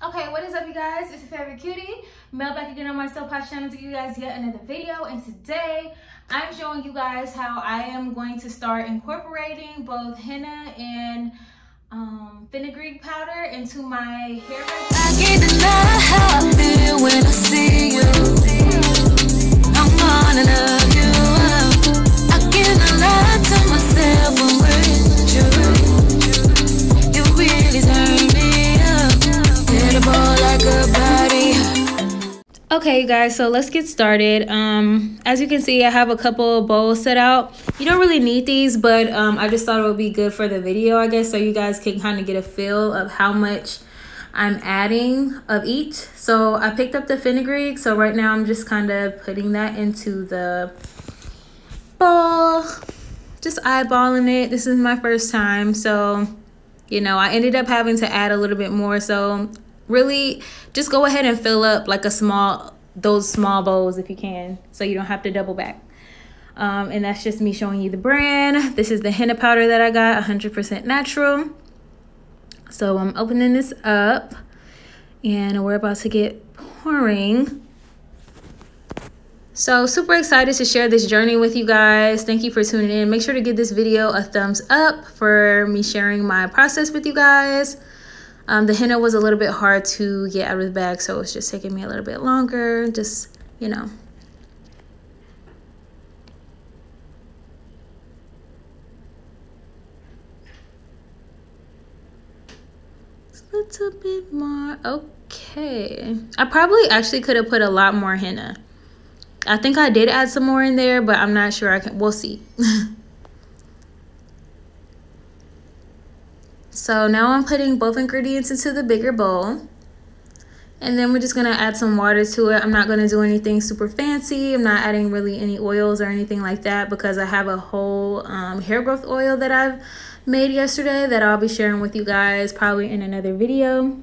Okay, what is up, you guys? It's your favorite cutie, Mel, back again on my Soapbox channel to give you guys yet another video. And today I'm showing you guys how I am going to start incorporating both henna and fenugreek powder into my hair. I can't deny how I feel when I see you. I'm gonna love you. I cannot lie to myself when we're with you. You really turn me up. Get a ball like a body. Okay, you guys, so let's get started. As you can see, I have a couple of bowls set out. You don't really need these, but I just thought it would be good for the video, I guess, so you guys can kind of get a feel of how much I'm adding of each. So I picked up the fenugreek, so right now I'm just kind of putting that into the bowl, just eyeballing it. This is my first time, so you know, I ended up having to add a little bit more. So really just go ahead and fill up like those small bowls if you can, so you don't have to double back. And that's just me showing you the brand. This is the henna powder that I got, 100% natural. So I'm opening this up and we're about to get pouring. So super excited to share this journey with you guys. Thank you for tuning in. Make sure to give this video a thumbs up for me sharing my process with you guys. The henna was a little bit hard to get out of the bag, so it's just taking me a little bit longer, just, you know. Just a little bit more. Okay. I probably actually could have put a lot more henna. I think I did add some more in there, but I'm not sure. We'll see. So now I'm putting both ingredients into the bigger bowl. And then we're just gonna add some water to it. I'm not gonna do anything super fancy. I'm not adding really any oils or anything like that because I have a whole hair growth oil that I've made yesterday that I'll be sharing with you guys probably in another video.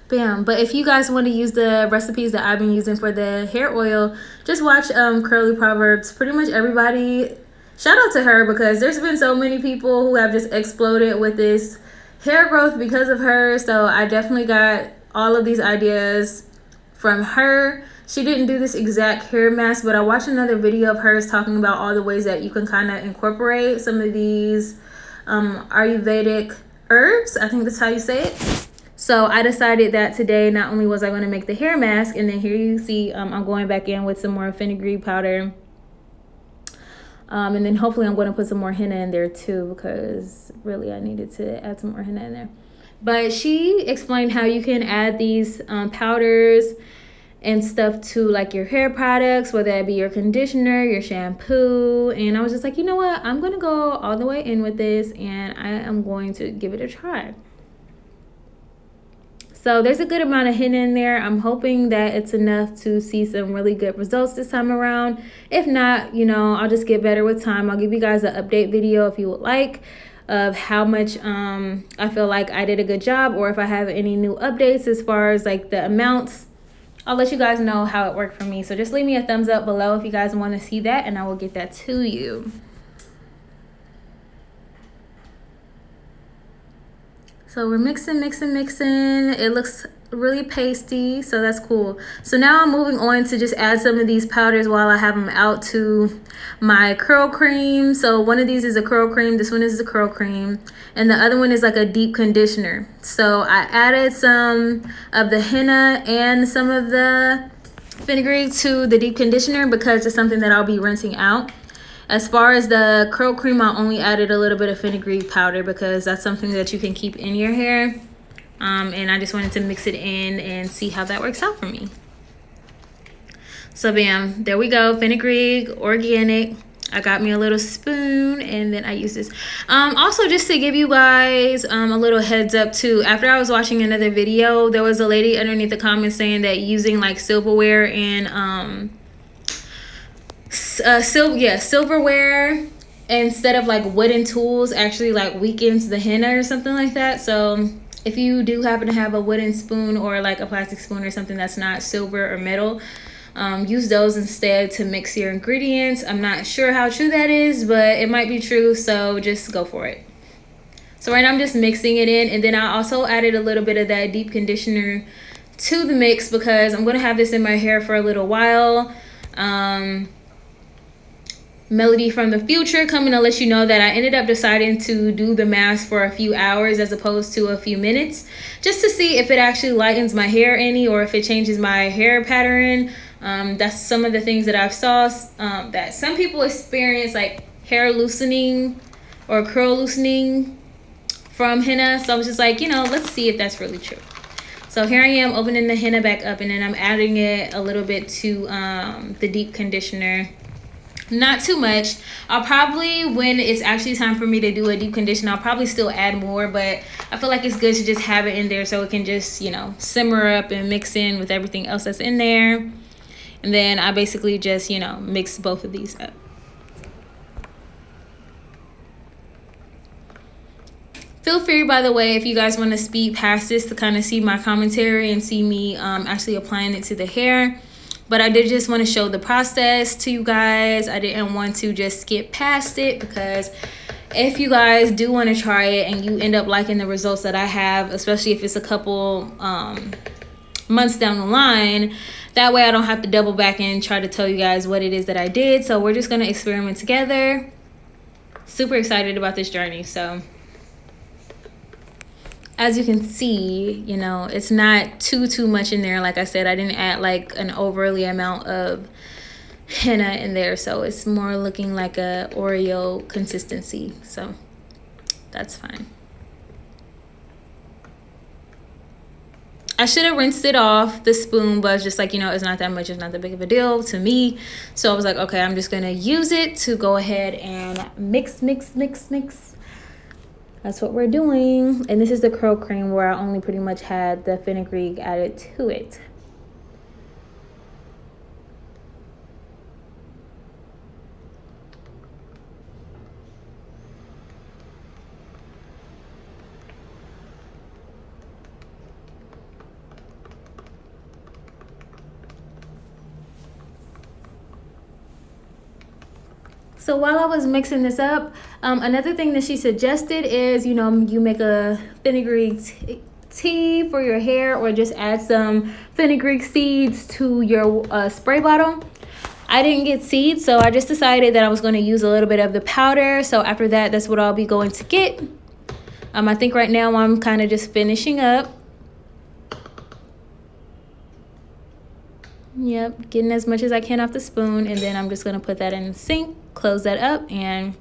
Bam. But if you guys want to use the recipes that I've been using for the hair oil, just watch Curly Proverbs. Pretty much everybody, shout out to her, because there's been so many people who have just exploded with this hair growth because of her. So I definitely got all of these ideas from her. She didn't do this exact hair mask, but I watched another video of hers talking about all the ways that you can kind of incorporate some of these Ayurvedic herbs. I think that's how you say it. So I decided that today, not only was I going to make the hair mask, and then here you see I'm going back in with some more fenugreek powder. And then hopefully I'm going to put some more henna in there too, because really I needed to add some more henna in there. But she explained how you can add these powders and stuff to like your hair products, whether it be your conditioner, your shampoo. And I was just like, you know what? I'm going to go all the way in with this and I am going to give it a try. So there's a good amount of henna in there. I'm hoping that it's enough to see some really good results this time around. If not, you know, I'll just get better with time. I'll give you guys an update video if you would like, of how much I feel like I did a good job, or if I have any new updates as far as like the amounts. I'll let you guys know how it worked for me. So just leave me a thumbs up below if you guys want to see that, and I will get that to you. So we're mixing. It looks really pasty, so that's cool. So now I'm moving on to just add some of these powders while I have them out to my curl cream. So one of these is a curl cream, this one is a curl cream, and the other one is like a deep conditioner. So I added some of the henna and some of the fenugreek to the deep conditioner because it's something that I'll be rinsing out. As far as the curl cream, I only added a little bit of fenugreek powder because that's something that you can keep in your hair. And I just wanted to mix it in and see how that works out for me. So bam, there we go, fenugreek, organic. I got me a little spoon and then I use this. Also, just to give you guys a little heads up too, after I was watching another video, there was a lady underneath the comments saying that using like silverware and silverware instead of like wooden tools actually like weakens the henna or something like that. So if you do happen to have a wooden spoon or like a plastic spoon or something that's not silver or metal, use those instead to mix your ingredients. I'm not sure how true that is, but it might be true, so just go for it. So right now I'm just mixing it in, and then I also added a little bit of that deep conditioner to the mix because I'm going to have this in my hair for a little while. Melody from the future coming to let you know that I ended up deciding to do the mask for a few hours as opposed to a few minutes, just to see if it actually lightens my hair any or if it changes my hair pattern. That's some of the things that I've saw that some people experience, like hair loosening or curl loosening from henna. So I was just like, you know, let's see if that's really true. So here I am opening the henna back up, and then I'm adding it a little bit to the deep conditioner. Not too much. I'll probably, when it's actually time for me to do a deep conditioner, I'll probably still add more, but I feel like it's good to just have it in there so it can just, you know, simmer up and mix in with everything else that's in there. And then I basically just, you know, mix both of these up. Feel free, by the way, if you guys want to speed past this to kind of see my commentary and see me actually applying it to the hair. But I did just want to show the process to you guys. I didn't want to just skip past it, because if you guys do want to try it and you end up liking the results that I have, especially if it's a couple months down the line, that way I don't have to double back and try to tell you guys what it is that I did. So we're just going to experiment together. Super excited about this journey. So as you can see, you know, it's not too much in there. Like I said, I didn't add like an overly amount of henna in there, so it's more looking like a Oreo consistency, so that's fine. I should have rinsed it off the spoon, but it's just like, you know, it's not that much, it's not that big of a deal to me. So I was like, okay, I'm just gonna use it to go ahead and mix. That's what we're doing. And this is the curl cream where I only pretty much had the fenugreek added to it. So while I was mixing this up, another thing that she suggested is, you know, you make a fenugreek tea for your hair, or just add some fenugreek seeds to your spray bottle. I didn't get seeds, so I just decided that I was going to use a little bit of the powder. So after that, that's what I'll be going to get. I think right now I'm kind of just finishing up. Yep, getting as much as I can off the spoon, and then I'm just going to put that in the sink, close that up, and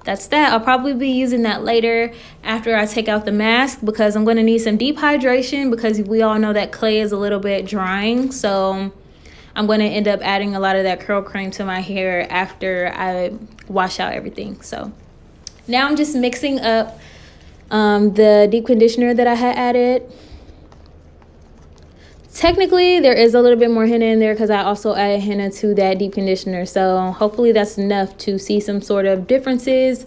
that's that. I'll probably be using that later after I take out the mask, because I'm going to need some deep hydration, because we all know that clay is a little bit drying. So I'm going to end up adding a lot of that curl cream to my hair after I wash out everything. So now I'm just mixing up the deep conditioner that I had added. Technically, there is a little bit more henna in there because I also added henna to that deep conditioner. So hopefully that's enough to see some sort of differences.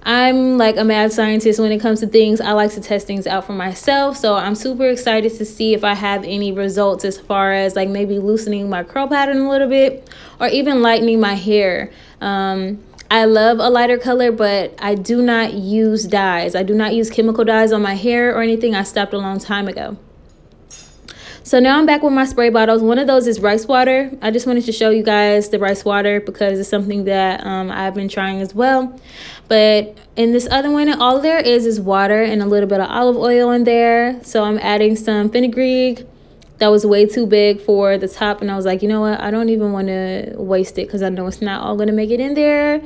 I'm like a mad scientist when it comes to things. I like to test things out for myself. So I'm super excited to see if I have any results as far as like maybe loosening my curl pattern a little bit, or even lightening my hair. I love a lighter color, but I do not use dyes. I do not use chemical dyes on my hair or anything. I stopped a long time ago. So now I'm back with my spray bottles. One of those is rice water. I just wanted to show you guys the rice water because it's something that I've been trying as well. But in this other one, all there is water and a little bit of olive oil in there. So I'm adding some fenugreek. That was way too big for the top, and I was like, you know what? I don't even want to waste it because I know it's not all going to make it in there.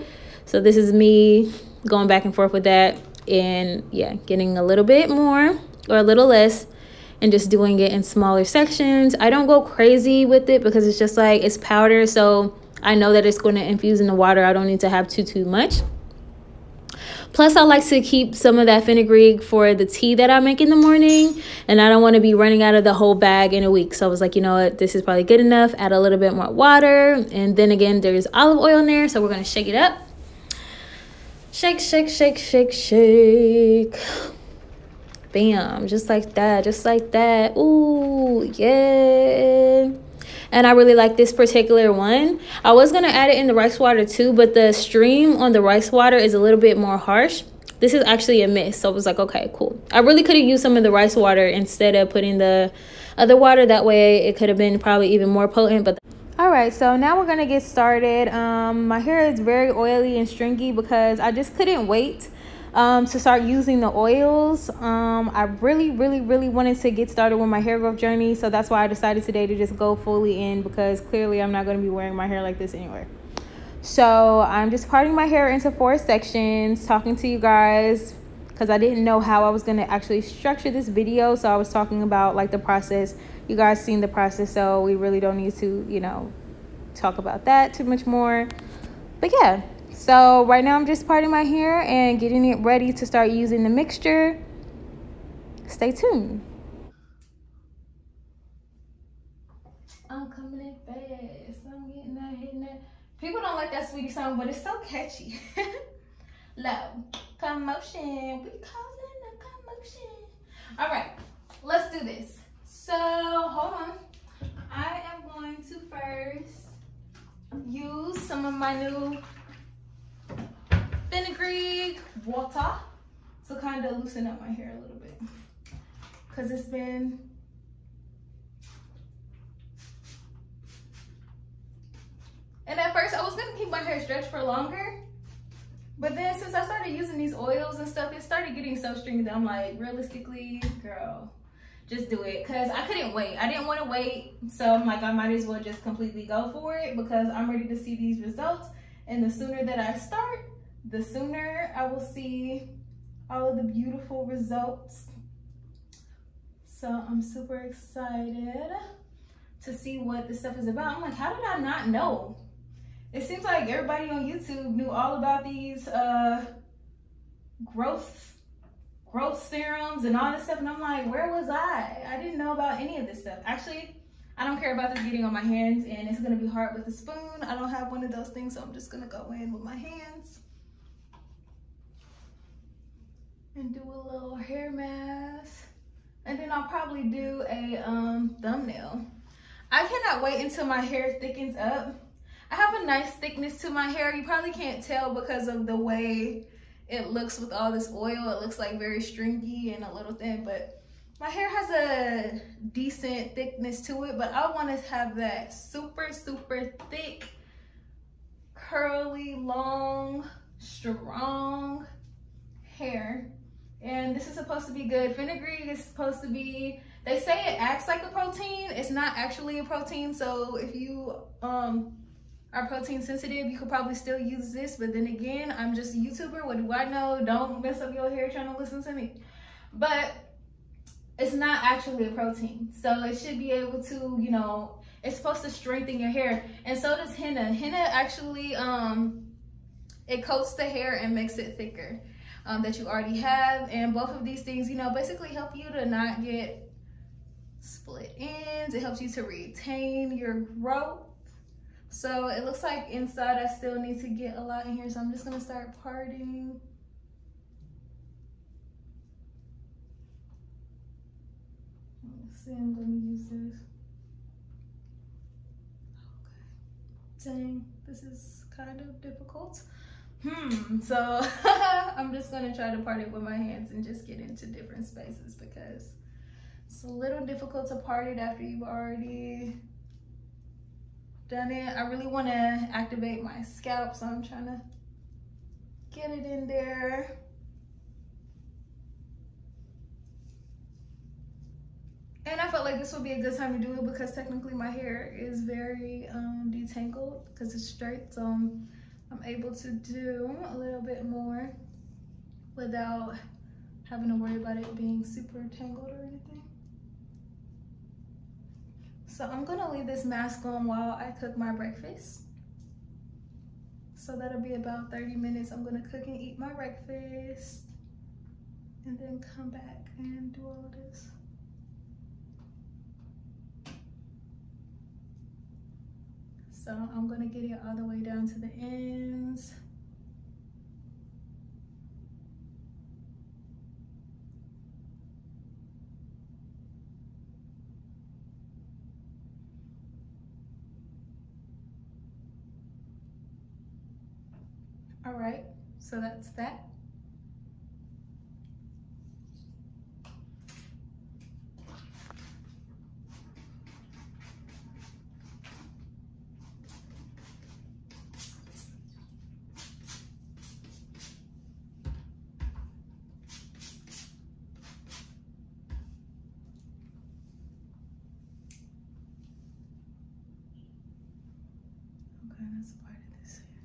So this is me going back and forth with that, and yeah, getting a little bit more or a little less, and just doing it in smaller sections. I don't go crazy with it because it's just like, it's powder, so I know that it's going to infuse in the water. I don't need to have too much. Plus, I like to keep some of that fenugreek for the tea that I make in the morning, and I don't want to be running out of the whole bag in a week. So I was like, you know what, this is probably good enough. Add a little bit more water, and then again, there's olive oil in there, so we're going to shake it up. Shake, shake, shake, shake, shake. Bam, just like that, just like that. Ooh, yeah. And I really like this particular one. I was going to add it in the rice water too, but the stream on the rice water is a little bit more harsh. this is actually a mist. So I was like, okay, cool. I really could have used some of the rice water instead of putting the other water. That way it could have been probably even more potent. But all right, so now we're gonna get started. My hair is very oily and stringy because I just couldn't wait to start using the oils. I really wanted to get started with my hair growth journey, so that's why I decided today to just go fully in, because clearly I'm not going to be wearing my hair like this anywhere. So I'm just parting my hair into 4 sections, talking to you guys, because I didn't know how I was going to actually structure this video. So I was talking about like the process. You guys seen the process, so we really don't need to, you know, talk about that too much more. But yeah, so right now I'm just parting my hair and getting it ready to start using the mixture. Stay tuned. I'm coming in fast. I'm getting that, hitting that. People don't like that Sweetie song, but it's so catchy. Low commotion. We causing a commotion. All right, let's do this. So hold on. I am going to first use some of my new Fenugreek water to kind of loosen up my hair a little bit, because it's been and at first I was gonna keep my hair stretched for longer, but then since I started using these oils and stuff, it started getting so stringy that I'm like, realistically, girl, just do it, because I couldn't wait. I didn't want to wait, so I'm like, I might as well just completely go for it, because I'm ready to see these results. And the sooner that I start, the sooner I will see all of the beautiful results. So I'm super excited to see what this stuff is about. I'm like, how did I not know? It seems like everybody on YouTube knew all about these growth serums and all this stuff, and I'm like, where was I? I didn't know about any of this stuff. Actually, I don't care about this getting on my hands, and it's gonna be hard with a spoon. I don't have one of those things, so I'm just gonna go in with my hands and do a little hair mask, and then I'll probably do a thumbnail. I cannot wait until my hair thickens up. I have a nice thickness to my hair. You probably can't tell because of the way it looks with all this oil. It looks like very stringy and a little thin, but my hair has a decent thickness to it. But I want to have that super thick, curly, long, strong hair. And this is supposed to be good. Fenugreek is supposed to be, they say it acts like a protein. It's not actually a protein. So if you are protein sensitive, you could probably still use this. But then again, I'm just a YouTuber. What do I know? Don't mess up your hair trying to listen to me. But it's not actually a protein. So it should be able to, you know, it's supposed to strengthen your hair. And so does henna. Henna actually, it coats the hair and makes it thicker. That you already have, and both of these things, you know, basically help you to not get split ends. It helps you to retain your growth. So it looks like inside I still need to get a lot in here, so I'm just gonna start parting. Let's see, I'm gonna use this. Okay. Dang, this is kind of difficult. So I'm just gonna try to part it with my hands and just get into different spaces, because it's a little difficult to part it after you've already done it. I really want to activate my scalp, so I'm trying to get it in there. And I felt like this would be a good time to do it, because technically my hair is very detangled because it's straight, so I'm able to do a little bit more without having to worry about it being super tangled or anything. So I'm gonna leave this mask on while I cook my breakfast. So that'll be about 30 minutes. I'm gonna cook and eat my breakfast and then come back and do all this. So I'm gonna get it all the way down to the ends. All right, so that's that. Okay, that's part of this here.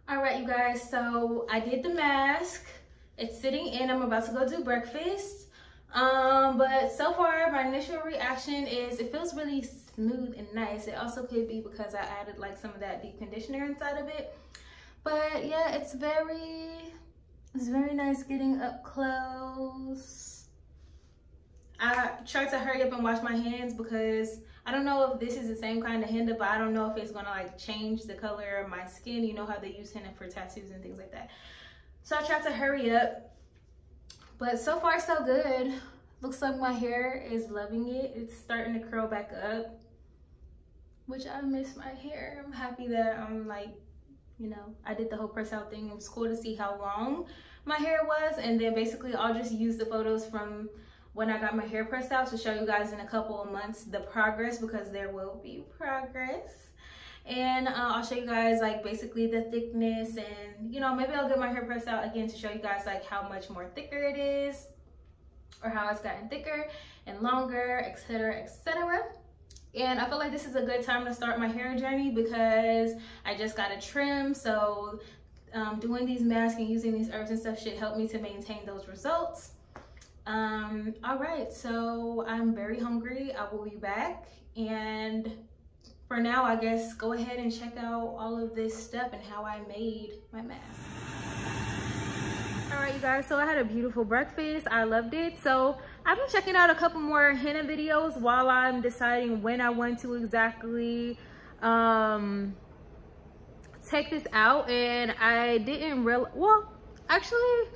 All right, you guys, so I did the mask. It's sitting in. I'm about to go do breakfast. But so far my initial reaction is it feels really smooth and nice. It also could be because I added like some of that deep conditioner inside of it. But yeah, it's very nice getting up close. I tried to hurry up and wash my hands because I don't know if this is the same kind of henna, but I don't know if it's gonna like change the color of my skin. You know how they use henna for tattoos and things like that. So I tried to hurry up, but so far so good. Looks like my hair is loving it. It's starting to curl back up, which I miss my hair. I'm happy that I'm like, you know, I did the whole press out thing. It was cool to see how long my hair was, and then basically I'll just use the photos from when I got my hair pressed out to show you guys in a couple of months the progress, because there will be progress. And I'll show you guys like basically the thickness, and you know, maybe I'll get my hair pressed out again to show you guys like how much more thicker it is, or how it's gotten thicker and longer, etc, etc. And I feel like this is a good time to start my hair journey because I just got a trim. So doing these masks and using these herbs and stuff should help me to maintain those results. All right, so I'm very hungry. I will be back, and for now, I guess go ahead and check out all of this stuff and how I made my mask. All right, you guys, so I had a beautiful breakfast. I loved it. So I've been checking out a couple more henna videos while I'm deciding when I want to exactly take this out. And I didn't realize, well, actually,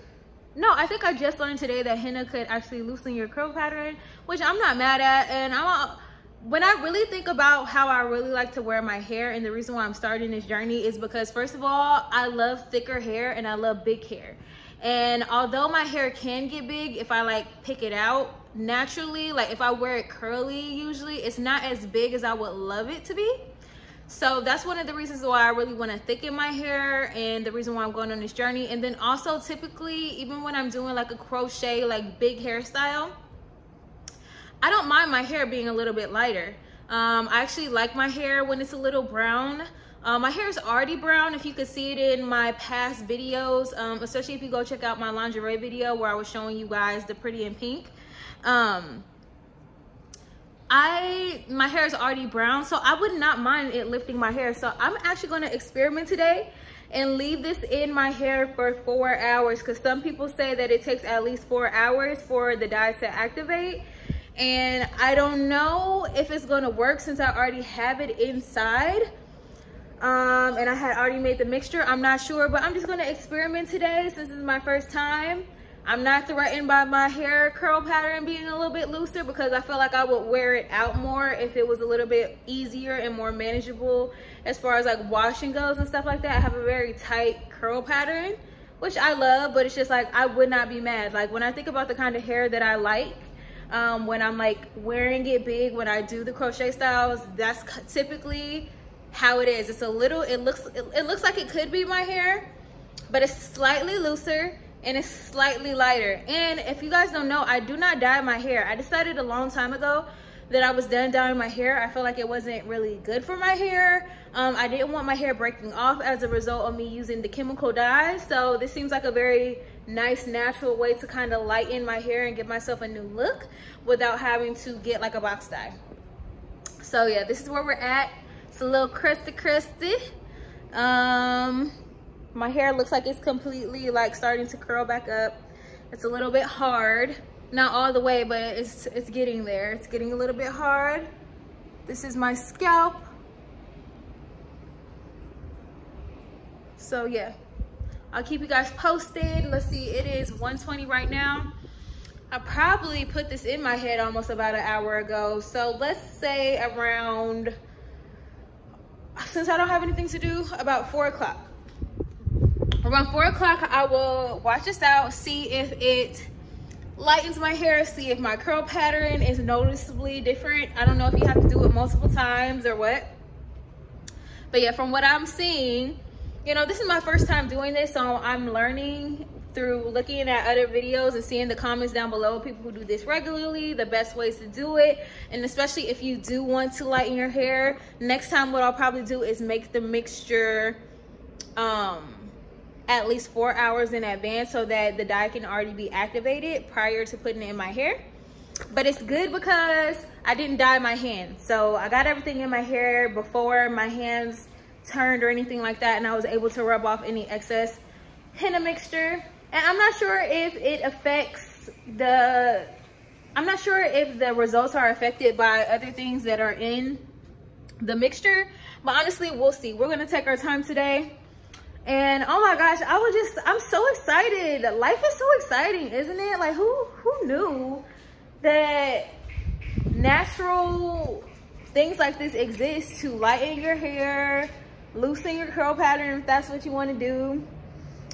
no, I think I just learned today that henna could actually loosen your curl pattern, which I'm not mad at. And when I really think about how I really like to wear my hair, and the reason why I'm starting this journey is because, first of all, I love thicker hair and I love big hair. And although my hair can get big if I like pick it out naturally, like if I wear it curly, usually it's not as big as I would love it to be. So that's one of the reasons why I really want to thicken my hair, and the reason why I'm going on this journey. And then also, typically, even when I'm doing like a crochet, like big hairstyle, I don't mind my hair being a little bit lighter. I actually like my hair when it's a little brown. My hair is already brown, if you could see it in my past videos, especially if you go check out my lingerie video where I was showing you guys the pretty in pink. My hair is already brown, so I would not mind it lifting my hair. So I'm actually going to experiment today and leave this in my hair for 4 hours, because some people say that it takes at least 4 hours for the dye to activate. And I don't know if it's going to work since I already have it inside. And I had already made the mixture. I'm not sure, but I'm just going to experiment today since this is my first time. I'm not threatened by my hair curl pattern being a little bit looser, because I feel like I would wear it out more if it was a little bit easier and more manageable as far as like washing goes and stuff like that. I have a very tight curl pattern, which I love, but it's just like I would not be mad. Like when I think about the kind of hair that I like, when I'm like wearing it big, when I do the crochet styles, that's typically how it is. It's a little, it looks like it could be my hair, but it's slightly looser and it's slightly lighter. And if you guys don't know, I do not dye my hair. I decided a long time ago that I was done dyeing my hair. I feel like it wasn't really good for my hair. I didn't want my hair breaking off as a result of me using the chemical dyes. So this seems like a very nice natural way to kind of lighten my hair and give myself a new look without having to get like a box dye. So yeah, this is where we're at. It's a little crusty. My hair looks like it's completely like starting to curl back up. It's a little bit hard, not all the way, but it's getting there. It's getting a little bit hard. This is my scalp. So yeah, I'll keep you guys posted. Let's see, it is 1:20 right now. I probably put this in my head almost about an hour ago. So let's say around, since I don't have anything to do, about 4 o'clock. Around 4 o'clock, I will wash this out, see if it lightens my hair, see if my curl pattern is noticeably different. I don't know if you have to do it multiple times or what. But yeah, from what I'm seeing, you know, this is my first time doing this, so I'm learning through looking at other videos and seeing the comments down below, people who do this regularly, the best ways to do it. And especially if you do want to lighten your hair, next time what I'll probably do is make the mixture at least 4 hours in advance so that the dye can already be activated prior to putting it in my hair. But it's good because I didn't dye my hands, so I got everything in my hair before my hands turned or anything like that, and I was able to rub off any excess henna mixture. And I'm not sure if it affects the, I'm not sure if the results are affected by other things that are in the mixture, but honestly, we'll see. We're gonna take our time today. And oh my gosh, I'm so excited. Life is so exciting, isn't it? Like who knew that natural things like this exist to lighten your hair, loosen your curl pattern if that's what you want to do,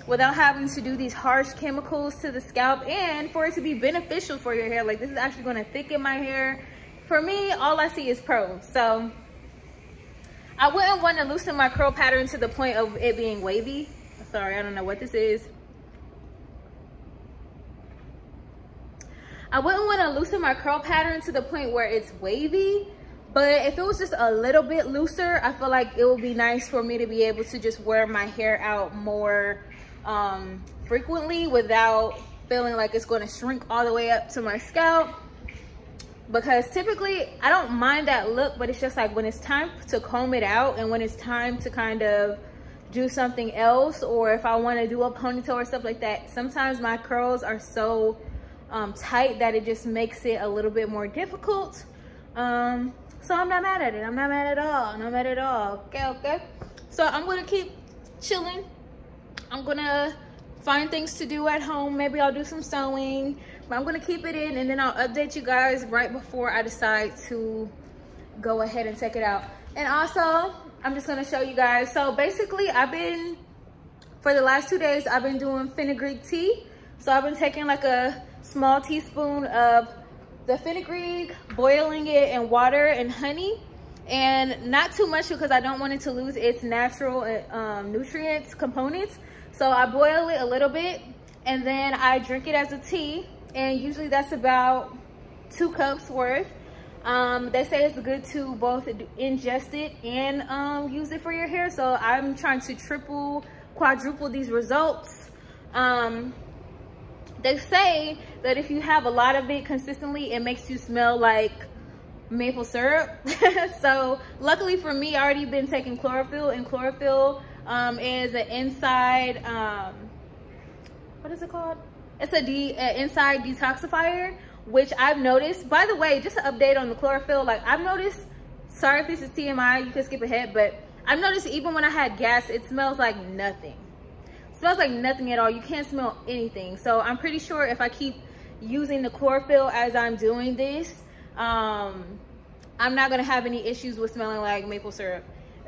without having to do these harsh chemicals to the scalp, and for it to be beneficial for your hair. Like this is actually going to thicken my hair. For me, all I see is pros. So I wouldn't want to loosen my curl pattern to the point of it being wavy. Sorry, I don't know what this is. I wouldn't want to loosen my curl pattern to the point where it's wavy, but if it was just a little bit looser, I feel like it would be nice for me to be able to just wear my hair out more frequently without feeling like it's going to shrink all the way up to my scalp. Because typically I don't mind that look, but it's just like when it's time to comb it out and when it's time to kind of do something else, or if I want to do a ponytail or stuff like that, sometimes my curls are so tight that it just makes it a little bit more difficult. So I'm not mad at it. I'm not mad at all. I'm not mad at all. Okay. So I'm gonna keep chilling. I'm gonna find things to do at home. Maybe I'll do some sewing, but I'm gonna keep it in, and then I'll update you guys right before I decide to go ahead and take it out. And also, I'm just gonna show you guys. So basically, for the last 2 days, I've been doing fenugreek tea. So I've been taking like a small teaspoon of the fenugreek, boiling it in water and honey, and not too much because I don't want it to lose its natural nutrients components. So I boil it a little bit and then I drink it as a tea, and usually that's about 2 cups worth. They say it's good to both ingest it and use it for your hair. So I'm trying to triple, quadruple these results. They say that if you have a lot of it consistently, it makes you smell like maple syrup. So luckily for me, I already been taking chlorophyll, and chlorophyll is an inside, what is it called? It's an inside detoxifier, which I've noticed. By the way, just an update on the chlorophyll, like I've noticed, sorry if this is TMI, you can skip ahead, but I've noticed even when I had gas, it smells like nothing. It smells like nothing at all. You can't smell anything. So I'm pretty sure if I keep using the chlorophyll as I'm doing this, I'm not gonna have any issues with smelling like maple syrup.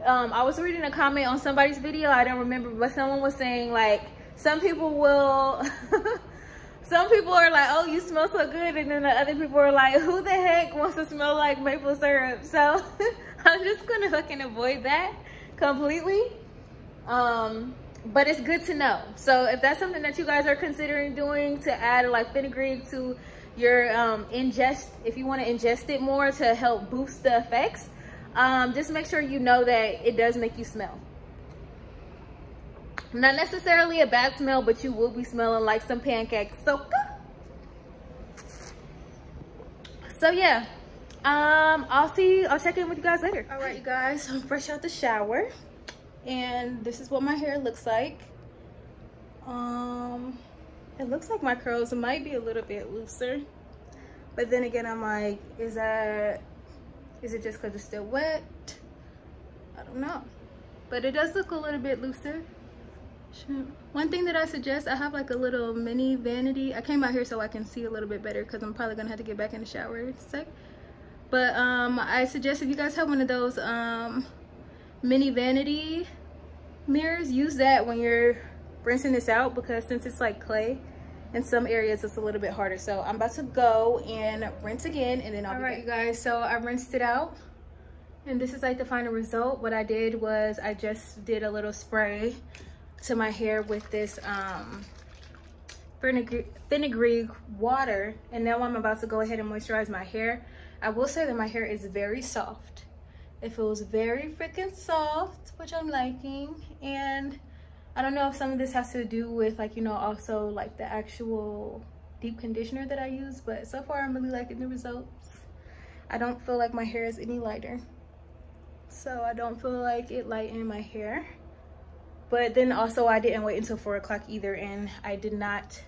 I was reading a comment on somebody's video, I don't remember, but someone was saying like some people will some people are like, oh, you smell so good, and then the other people are like, who the heck wants to smell like maple syrup? So I'm just gonna fucking avoid that completely. But it's good to know. So if that's something that you guys are considering doing, to add like fenugreek to your ingest, if you want to ingest it more to help boost the effects, just make sure you know that it does make you smell. Not necessarily a bad smell, but you will be smelling like some pancakes. So yeah, I'll check in with you guys later. All right, you guys, I'm fresh out the shower, and this is what my hair looks like. It looks like my curls might be a little bit looser, but then again, I'm like, is it just because it's still wet? I don't know, but it does look a little bit looser. One thing that I suggest, I have like a little mini vanity. I came out here so I can see a little bit better because I'm probably gonna have to get back in the shower in a sec. But I suggest if you guys have one of those mini vanity mirrors, use that when you're rinsing this out, because since it's like clay, in some areas it's a little bit harder. So I'm about to go and rinse again, and then I'll be back. All right, you guys, so I rinsed it out, and this is like the final result. What I did was I just did a little spray to my hair with this fenugreek water, and now I'm about to go ahead and moisturize my hair. I will say that my hair is very soft, It feels very freaking soft, which I'm liking. And I don't know if some of this has to do with like, you know, also like the actual deep conditioner that I use, but so far I'm really liking the results. I don't feel like my hair is any lighter. So I don't feel like it lightened my hair. But then also I didn't wait until 4 o'clock either, and I did not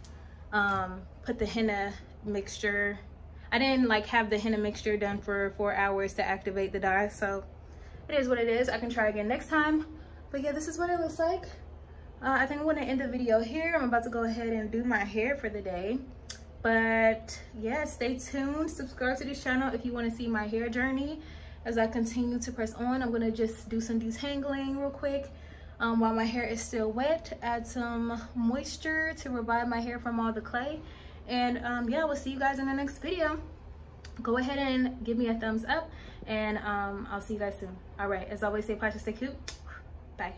put the henna mixture. I didn't like have the henna mixture done for 4 hours to activate the dye, so it is what it is. I can try again next time. But yeah, this is what it looks like. I think I'm gonna end the video here. I'm about to go ahead and do my hair for the day. But yeah, stay tuned. Subscribe to this channel if you want to see my hair journey as I continue to press on. I'm gonna just do some detangling real quick while my hair is still wet. Add some moisture to revive my hair from all the clay. And yeah, we'll see you guys in the next video. Go ahead and give me a thumbs up, and I'll see you guys soon. All right, as always, stay positive, stay cute. Bye.